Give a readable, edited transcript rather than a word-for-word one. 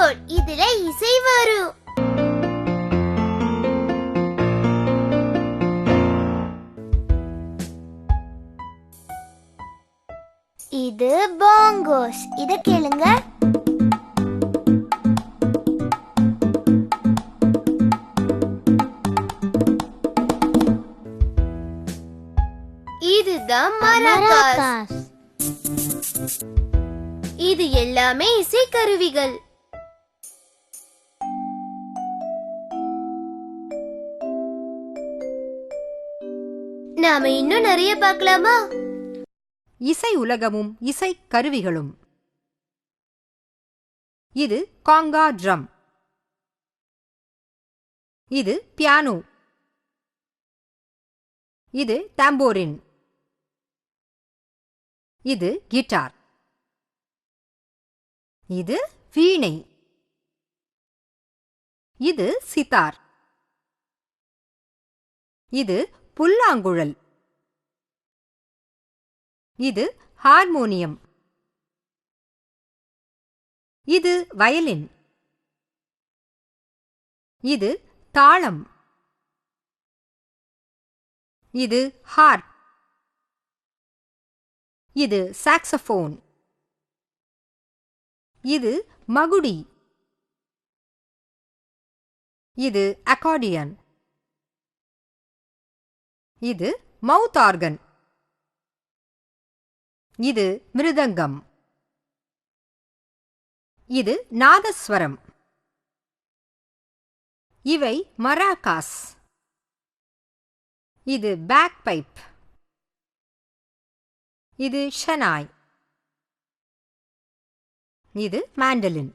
Keyboard. இதுல இசை வரும். இது பாங்கோஸ். இத கேளுங்க. இதுதான் மரகாஸ். இது எல்லாமே இசைக்கருவிகள். நாம இன்னும் நிறைய பார்க்கலாமா? இசை உலகமும் இசை கருவிகளும். இது காங்கா ட்ரம். இது பியானோ. இது டாம்போரின். இது கிட்டார். இது வீணை. இது சித்தார். இது புல்லாங்குழல். இது ஹார்மோனியம். இது வயலின். இது தாளம். இது ஹார்ப். இது சாக்ஸோஃபோன். இது மகுடி. இது அக்கார்டியன். இது மவுத் ஆர்கன். இது மிருதங்கம். இது நாதஸ்வரம். இவை மராகாஸ். இது பேக் பைப். இது ஷனாய். இது மாண்டலின்.